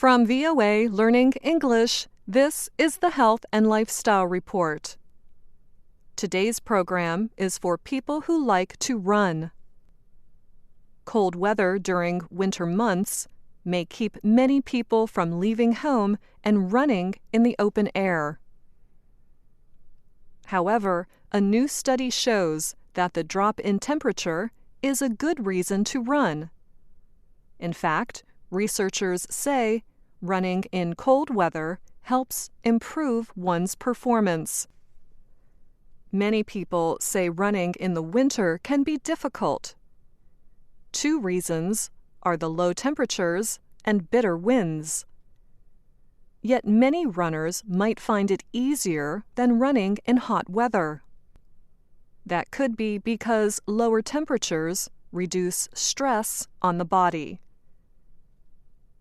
From VOA Learning English, this is the Health and Lifestyle Report. Today's program is for people who like to run. Cold weather during winter months may keep many people from leaving home and running in the open air. However, a new study shows that the drop in temperature is a good reason to run. In fact, researchers say running in cold weather helps improve one's performance. Many people say running in the winter can be difficult. Two reasons are the low temperatures and bitter winds. Yet many runners might find it easier than running in hot weather. That could be because lower temperatures reduce stress on the body.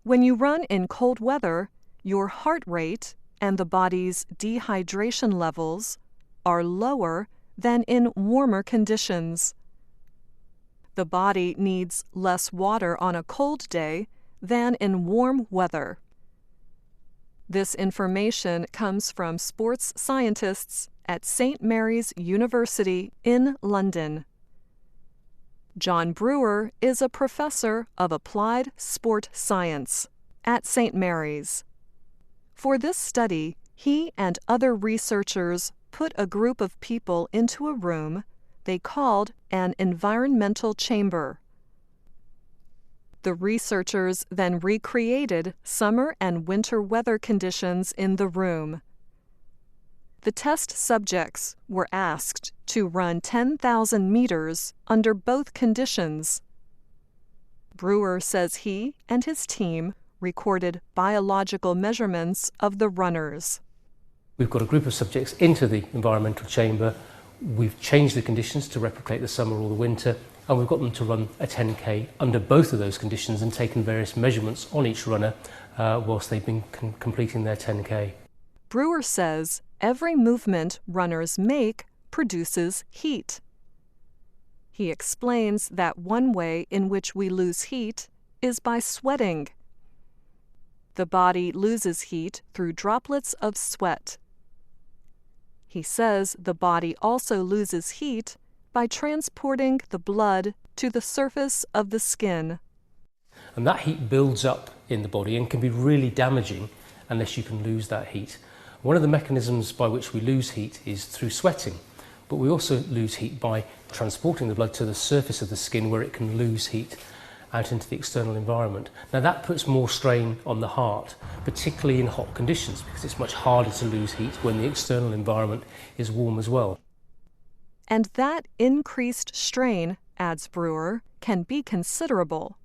When you run in cold weather, your heart rate and the body's dehydration levels are lower than in warmer conditions. The body needs less water on a cold day than in warm weather. This information comes from sports scientists at St. Mary's University in London. John Brewer is a professor of applied sport science at St. Mary's. For this study, he and other researchers put a group of people into a room they called an environmental chamber. The researchers then recreated summer and winter weather conditions in the room. The test subjects were asked to run 10,000 meters under both conditions. Brewer says he and his team recorded biological measurements of the runners. We've got a group of subjects into the environmental chamber. We've changed the conditions to replicate the summer or the winter, and we've got them to run a 10K under both of those conditions and taken various measurements on each runner whilst they've been completing their 10K. Brewer says every movement runners make produces heat. He explains that one way in which we lose heat is by sweating. The body loses heat through droplets of sweat. He says the body also loses heat by transporting the blood to the surface of the skin. And that heat builds up in the body and can be really damaging unless you can lose that heat. One of the mechanisms by which we lose heat is through sweating, but we also lose heat by transporting the blood to the surface of the skin where it can lose heat out into the external environment. Now that puts more strain on the heart, particularly in hot conditions, because it's much harder to lose heat when the external environment is warm as well. And that increased strain, adds Brewer, can be considerable.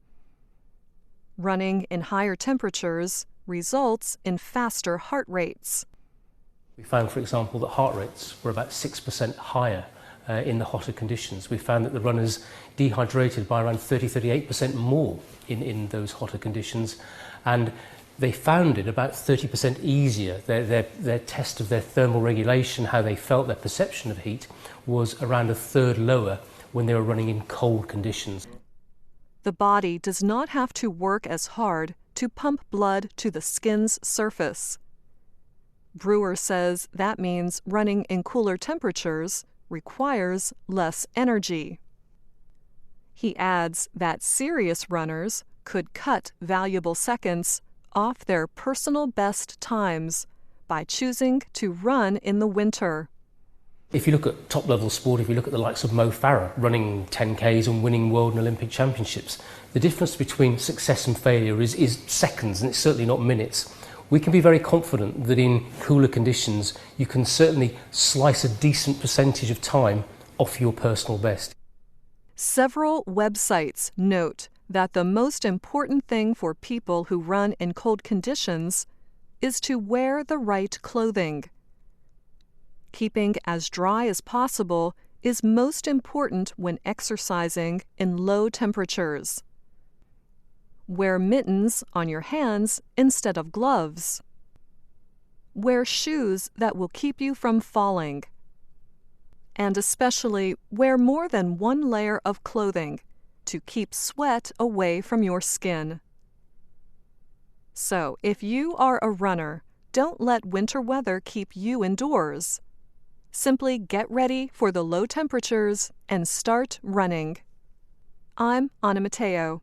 Running in higher temperatures results in faster heart rates. We found, for example, that heart rates were about 6% higher in the hotter conditions. We found that the runners dehydrated by around 30-38% more in those hotter conditions, and they found it about 30% easier. Their test of their thermal regulation, how they felt, their perception of heat, was around a third lower when they were running in cold conditions. The body does not have to work as hard to pump blood to the skin's surface. Brewer says that means running in cooler temperatures requires less energy. He adds that serious runners could cut valuable seconds off their personal best times by choosing to run in the winter. If you look at top-level sport, if you look at the likes of Mo Farah running 10Ks and winning world and Olympic championships, the difference between success and failure is seconds, and it's certainly not minutes. We can be very confident that in cooler conditions you can certainly slice a decent percentage of time off your personal best. Several websites note that the most important thing for people who run in cold conditions is to wear the right clothing. Keeping as dry as possible is most important when exercising in low temperatures. Wear mittens on your hands instead of gloves. Wear shoes that will keep you from falling. And especially wear more than one layer of clothing to keep sweat away from your skin. So, if you are a runner, don't let winter weather keep you indoors. Simply get ready for the low temperatures and start running. I'm Anna Matteo.